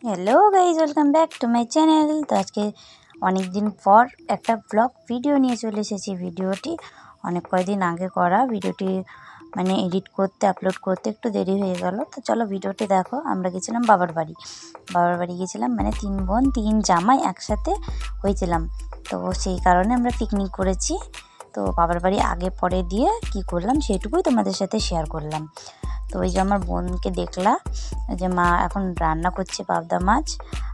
Hello guys, welcome back to my channel. তো আজকে অনেক দিন পর একটা ব্লগ ভিডিও নিয়ে চলে এসেছি। ভিডিওটি কয়েকদিন আগে করা। ভিডিওটি এডিট করতে আপলোড করতে একটু দেরি হয়ে গেল। তো চলো ভিডিওটি দেখো। আমরা গেছিলাম বাবার বাড়ি গেছিলাম, 3 বোন 3 জামাই একসাথে হয়েছিলাম। তো সেই কারণে আমরা পিকনিক করেছি। তো বাবার বাড়ি আগে পরে দিয়ে কি করলাম সেটুকুই তোমাদের সাথে শেয়ার করলাম। তো ওই যে আমার বোনকে দেখলা যে মা এখন রান্না করছে পাবদা মাছ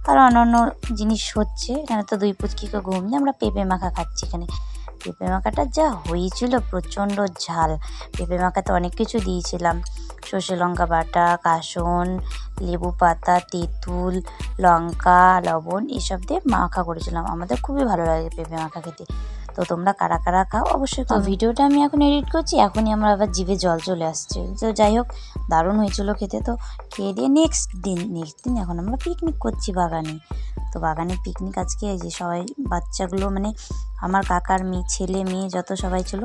আর অন্যান্য জিনিস হচ্ছে। এখানে তো 2 পুচকিকে ঘুম দিয়ে আমরা পেঁপে মাখা খাচ্ছি। এখানে পেঁপে মাখাটা যা হয়েছিল, প্রচণ্ড ঝাল। পেঁপে মাখাতে অনেক কিছু দিয়েছিলাম, সর্ষে লঙ্কা বাটা, কাসন, লেবু পাতা, তেঁতুল, লঙ্কা, লবণ এসব দিয়ে মাখা করেছিলাম। আমাদের খুবই ভালো লাগে পেঁপে মাখা খেতে। তো তোমরা কারা কারা খাও অবশ্যই। তো ভিডিওটা আমি এখন এডিট করছি, এখনই আমার আবার জিভে জল চলে আসছে। তো যাই হোক, দারুণ হয়েছিল খেতে। তো খেয়ে দিয়ে নেক্সট দিন এখন আমরা পিকনিক করছি বাগানে। তো বাগানে পিকনিক আজকে এই যে সবাই বাচ্চাগুলো আমার কাকার ছেলে মেয়ে যত সবাই ছিল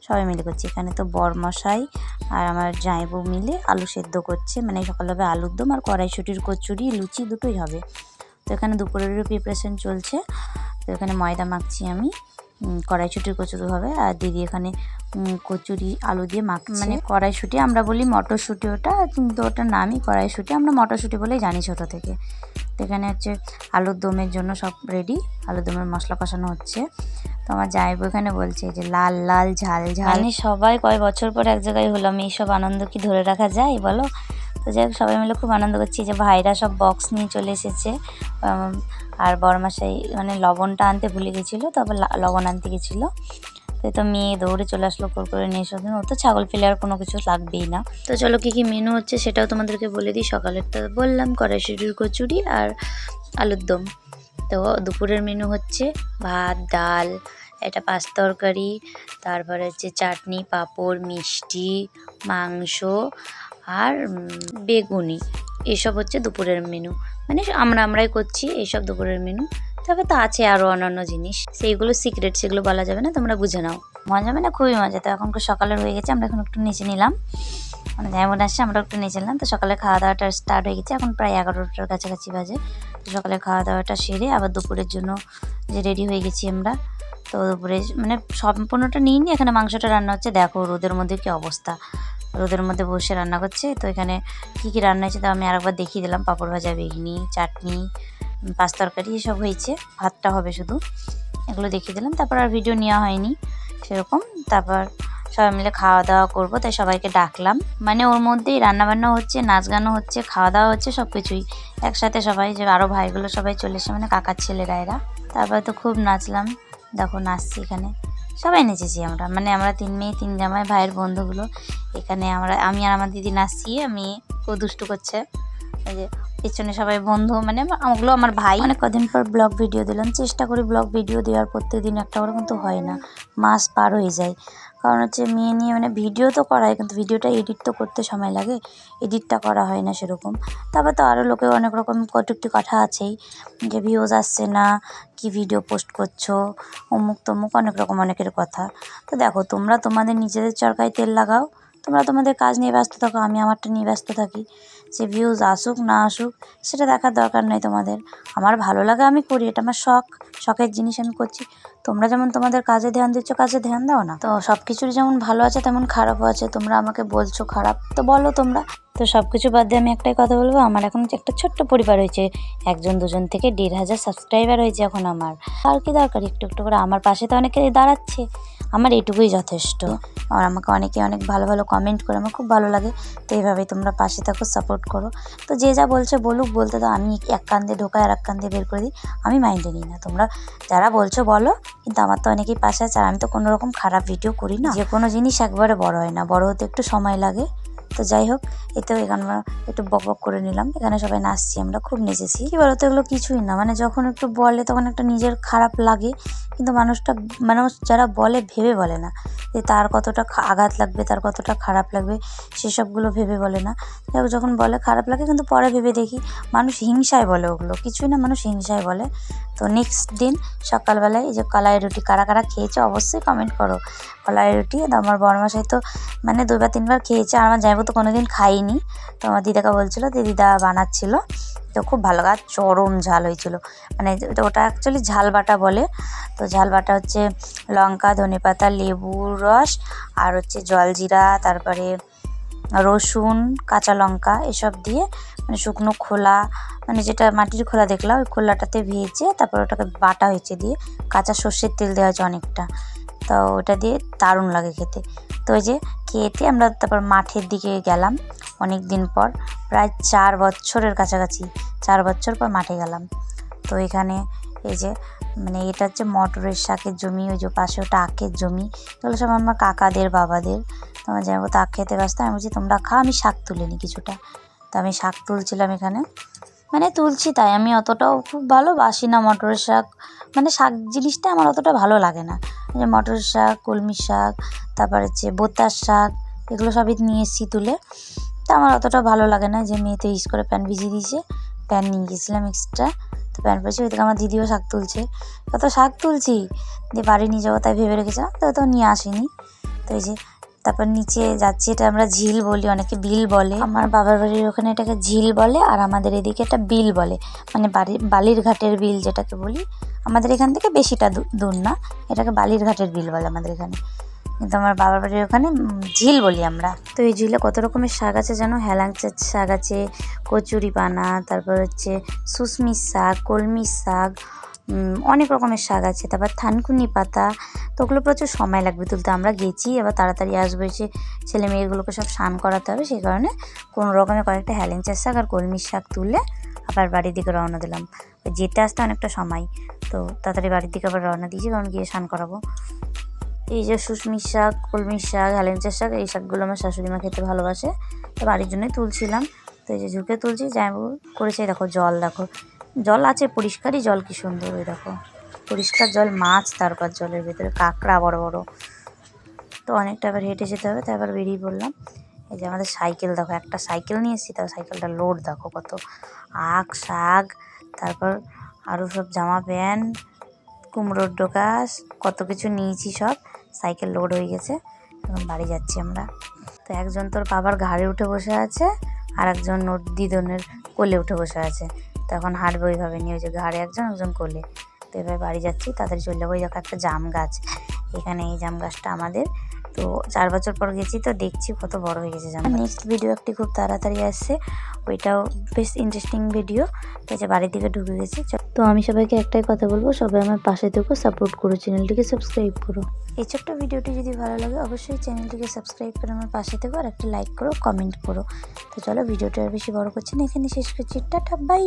সবাই মিলে করছি। এখানে তো বরমশাই আর আমার জামাইবউ মিলে আলু সেদ্ধ করছে। সকালে হবে আলুর দম আর কড়াইশুঁটির কচুরি, লুচি দুটোই হবে। তো এখানে দুপুরেরও প্রিপারেশন চলছে। তো এখানে ময়দা মাখছি আমি, কড়াইশুঁটির কচুরি হবে। আর দিদি এখানে কচুরি আলু দিয়ে মাখছে। কড়াইশুঁটি আমরা বলি মটরশুঁটি, ওটা কিন্তু ওটার নামই কড়াইশুঁটি, আমরা মটরশুঁটি বলেই জানি ছোটো থেকে। তো এখানে হচ্ছে আলুর দমের জন্য সব রেডি, আলুর দমের মশলা কষানো হচ্ছে। তো আমার জামাইবউ এখানে বলছে যে লাল লাল ঝাল ঝাল। সবাই কয় বছর পর এক জায়গায় হলাম, এইসব আনন্দ কি ধরে রাখা যায় বলো? তো যাই হোক, সবাই মিলে খুব আনন্দ করছি। যে ভাইরা সব বক্স নিয়ে চলে এসেছে। আর বরমাসাই লবণটা আনতে ভুলে গেছিলো, তো আবার লবণ আনতে গেছিলো। তো মেয়ে দৌড়ে চলে আসলো করে নিয়ে এসে। ও তো ছাগল ফেলে আর কোনো কিছু লাগবেই না। তো চলো কী কী মেনু হচ্ছে সেটাও তোমাদেরকে বলে দিই। সকালেরটা বললাম কড়াইশুঁটির কচুরি আর আলুর দম। তো দুপুরের মেনু হচ্ছে ভাত, ডাল, একটা পাঁচ তরকারি, তারপরে হচ্ছে চাটনি, পাঁপড়, মিষ্টি, মাংস আর বেগুনি। এসব হচ্ছে দুপুরের মেনু। আমরাই করছি এইসব দুপুরের মেনু। তবে তো আছে আরও অন্যান্য জিনিস, সেইগুলো সিক্রেট, সেগুলো বলা যাবে না, তোমরা বুঝে নাও। মজা খুবই মজা। তো এখন সকালের হয়ে গেছে, আমরা এখন একটু নিচে নিলাম, যেমন আসছে আমরা একটু নিচে নিলাম। তো সকালে খাওয়া দাওয়াটা স্টার্ট হয়ে গেছে, এখন প্রায় 11টার কাছাকাছি বাজে। তো সকালে খাওয়া দাওয়াটা সেরে আবার দুপুরের জন্য যে রেডি হয়ে গেছি আমরা। তো দুপুরে সম্পূর্ণটা নিইনি, এখানে মাংসটা রান্না হচ্ছে। দেখো রোদের মধ্যে কী অবস্থা, রোদের মধ্যে বসে রান্না করছে। তো এখানে কী কী রান্না হয়েছে তো আমি আরেকবার দেখিয়ে দিলাম। পাঁপড় ভাজা, বেগুনি, চাটনি, পাঁচ তরকারি এসব হয়েছে। ভাতটা হবে শুধু, এগুলো দেখিয়ে দিলাম। তারপর আর ভিডিও নেওয়া হয়নি সেরকম। তারপর সবাই মিলে খাওয়া দাওয়া করবো, তাই সবাইকে ডাকলাম। ওর মধ্যেই রান্নাবান্না হচ্ছে, নাচ গানও হচ্ছে, খাওয়া দাওয়া হচ্ছে, সব কিছুই একসাথে। সবাই যে আরও ভাইগুলো সবাই চলে এসে, কাকার ছেলেরা এরা। তারপর তো খুব নাচলাম, দেখো নাচছি এখানে, সবাই নেচেছি আমরা। আমরা 3 মেয়ে 3 জামাই, ভাইয়ের বন্ধুগুলো। এখানে আমি আর আমার দিদি নাচছি। আমি খুব দুষ্টু করছে, এই যে পিছনে সবাই বন্ধু, ওগুলো আমার ভাই। কদিন পর ব্লগ ভিডিও দিলাম, চেষ্টা করি ব্লগ ভিডিও দেওয়ার প্রত্যেকদিন একটা করে, কিন্তু হয় না, মাস পার হয়ে যায়। কারণ হচ্ছে মেয়ে নিয়ে ভিডিও তো করাই, কিন্তু ভিডিওটা এডিট তো করতে সময় লাগে, এডিটটা করা হয় না সেরকম। তারপর তো আরও লোকের অনেক রকম কটূক্তি কথা আছেই, যে ভিউজ আসছে না, কি ভিডিও পোস্ট করছো, অমুক তমুক, অনেক রকম অনেকের কথা। তো দেখো, তোমরা তোমাদের নিজেদের চরকায় তেল লাগাও, তোমরা তোমাদের কাজ নিয়ে ব্যস্ত থাকো, আমি আমারটা নিয়ে ব্যস্ত থাকি। সে ভিউজ আসুক না আসুক সেটা দেখার দরকার নেই তোমাদের। আমার ভালো লাগে আমি করি, এটা আমার শখের জিনিস, আমি করছি। তোমরা যেমন তোমাদের কাজে ধ্যান দিচ্ছ, কাজে ধ্যান দাও না। তো সব কিছুর যেমন ভালো আছে তেমন খারাপও আছে। তোমরা আমাকে বলছো খারাপ, তো বলো তোমরা। তো সব কিছু বাদ দিয়ে আমি একটাই কথা বলবো, আমার এখন একটা ছোট্ট পরিবার হয়েছে। 1 2 থেকে 1,500 সাবস্ক্রাইবার হয়েছে এখন আমার। আর কি দরকার, একটু একটু করে আমার পাশে তো অনেকে দাঁড়াচ্ছে, আমার এটুকুই যথেষ্ট। আর আমাকে অনেকে অনেক ভালো ভালো কমেন্ট করে, আমার খুব ভালো লাগে। তো এইভাবেই তোমরা পাশে থাকো, সাপোর্ট করো। তো যে যা বলছে বলুক, বলতে তো আমি এক কান দিয়ে ঢোকাই আর এক কান দিয়ে বের করে দিই, আমি মাইন্ডে নিই না। তোমরা যারা বলছো বলো, কিন্তু আমার তো অনেকেই পাশে আছে। আর আমি তো কোনো রকম খারাপ ভিডিও করি না। যে কোনো জিনিস একবারে বড় হয় না, বড় হতে একটু সময় লাগে। তো যাই হোক, এতেও এখানে একটু বক বক করে নিলাম। এখানে সবাই নাচছি, আমরা খুব নেচেছি। কি বলতো, এগুলো কিছুই না, যখন একটু বলে তখন একটা নিজের খারাপ লাগে, কিন্তু মানুষ যারা বলে ভেবে বলে না যে তার কতটা আঘাত লাগবে, তার কতটা খারাপ লাগবে, সেসবগুলো ভেবে বলে না। যখন বলে খারাপ লাগে, কিন্তু পরে ভেবে দেখি মানুষ হিংসায় বলে, ওগুলো কিছুই না, মানুষ হিংসায় বলে। তো নেক্সট দিন সকালবেলায় এই যে কলাই রুটি কারা কারা খেয়েছে অবশ্যই কমেন্ট করো। কলাই রুটি আমার বড়মশাই তো 2 বা 3 বার খেয়েছে, আর আমার জামাইবাবু তো কোনোদিন খাইনি। তো আমার দিদাকে বলছিল, দিদা বানাচ্ছিল, তো খুব ভালো, আর চরম ঝাল হয়েছিল। ওটা অ্যাকচুয়ালি ঝাল বাটা বলে। তো ঝাল বাটা হচ্ছে লঙ্কা, ধনেপাতা, লেবুর রস, আর হচ্ছে জলজিরা, তারপরে রসুন, কাঁচা লঙ্কা এসব দিয়ে শুকনো খোলা, যেটা মাটির খোলা দেখলাম, ওই খোলাটাতে ভেজে তারপর ওটাকে বাটা হয়েছে, দিয়ে কাঁচা সর্ষের তেল দেওয়া হয়েছে অনেকটা। তো ওটা দিয়ে দারুণ লাগে খেতে। তো ওই যে খেতে আমরা তারপর মাঠের দিকে গেলাম অনেক দিন পর, প্রায় 4 বছরের কাছাকাছি, 4 বছর পর মাঠে গেলাম। তো এখানে এই যে এটা হচ্ছে মটরের শাকের জমি, ওই যে পাশে ওটা আখের জমি, এগুলো সব আমার কাকাদের বাবাদের। তো আমার জামাইবাবু তো আখ খেতে ব্যস্ত, আমি বলছি তোমরা খাও, আমি শাক তুলে নিই কিছুটা। তো আমি শাক তুলছিলাম এখানে, তুলছি, তাই আমি অতটাও খুব ভালোবাসি না মটরের শাক, শাক জিনিসটা আমার অতটা ভালো লাগে না। যে মটরের শাক, কলমির শাক, তারপর হচ্ছে বোতার শাক, এগুলো সবই নিয়ে এসেছি তুলে। তো আমার অতটা ভালো লাগে না। যে মেয়ে তো ইস করে প্যান ভিজিয়ে দিয়েছে, প্যান নিয়ে গেছিলাম এক্সট্রা, তো প্যান পেয়েছি। ওইদিকে আমার দিদিও শাক তুলছে, কত শাক তুলছি, দিয়ে বাড়ি নিয়ে যাবো তাই ভেবে রেখেছিলাম, তো নিয়ে আসিনি। তো এই যে তারপর নিচে যাচ্ছি, এটা আমরা ঝিল বলি, অনেকে বিল বলে। আমার বাবার বাড়ির ওখানে এটাকে ঝিল বলে, আর আমাদের এদিকে এটা বিল বলে, বালির ঘাটের বিল যেটাকে বলি। আমাদের এখান থেকে বেশিটা দূর না, এটাকে বালির ঘাটের বিল বলে আমাদের এখানে, কিন্তু আমার বাবার বাড়ির ওখানে ঝিল বলি আমরা। তো এই ঝিলে কত রকমের শাক আছে জানো, হেলাঞ্চার শাক আছে, কচুরি পানা, তারপর হচ্ছে শুশমির শাক, কলমির শাক, অনেক রকমের শাক আছে। তারপর থানকুনি পাতা, তো ওগুলো প্রচুর সময় লাগবে তুলতে। আমরা গেছি, এবার তাড়াতাড়ি আসবো, এসে ছেলে মেয়েগুলোকে সব স্নান করাতে হবে, সেই কারণে কোনো রকমের কয়েকটা হেলেঞ্চার শাক আর কলমির শাক তুললে আবার বাড়ির দিকে রওনা দিলাম। যেতে আসতে অনেকটা সময়, তো তাড়াতাড়ি বাড়ির দিকে আবার রওনা দিয়েছি, কারণ গিয়ে স্নান করাবো। এই যে শুশমির শাক, কলমির শাক, হেলেঞ্চার শাক, এই শাকগুলো আমার শাশুড়িমা খেতে ভালোবাসে, তো বাড়ির জন্যই তুলছিলাম। তো এই যে ঝুঁকে তুলছি, জামাইবাবু করেছে, দেখো জল, দেখো জল আছে, পরিষ্কারই জল, কি সুন্দর, ওই দেখো পরিষ্কার জল, মাছ, তারপর জলের ভেতরে কাঁকড়া বড় বড়। তো অনেকটা আবার হেঁটে যেতে হবে, তাই আবার বেরিয়ে পড়লাম। এই যে আমাদের সাইকেল, দেখো একটা সাইকেল নিয়ে এসেছি, তাও সাইকেলটা লোড দেখো কত আখ, শাক, তারপর আরও সব জামা প্যান্ট, কুমড়োর ডোকাস, কত কিছু নিয়েছি, সব সাইকেল লোড হয়ে গেছে। এখন বাড়ি যাচ্ছি আমরা। তো একজন তোর বাবার ঘাড়ে উঠে বসে আছে, আর একজন ওর দিদনের কোলে উঠে বসে আছে। তো এখন হাঁটবে ওইভাবে নিয়ে, ওই যে ঘাড়ে একজন, একজন কোলে। তো এবার বাড়ি যাচ্ছি, তাড়াতাড়ি চলে যাবো। ওই দেখো একটা জাম গাছ, এখানে এই জাম গাছটা আমাদের। তো 4 বছর পর গেছি, তো দেখছি কত বড় হয়ে গেছে জাম। নেক্সট ভিডিও একটি খুব তাড়াতাড়ি আসছে, ওইটাও বেশ ইন্টারেস্টিং ভিডিও। তো যে বাড়ির দিকে ঢুকে গেছি। তো আমি সবাইকে একটাই কথা বলবো, সবাই আমার পাশে থেকো, সাপোর্ট করো, চ্যানেলটিকে সাবস্ক্রাইব করো। এই ছোট্ট ভিডিওটি যদি ভালো লাগে অবশ্যই চ্যানেলটিকে সাবস্ক্রাইব করে আমার পাশে থেকো, আর একটা লাইক করো, কমেন্ট করো। তো চলো, ভিডিওটা আর বেশি বড় করছি না, এখানে শেষ করছি। Tata, by.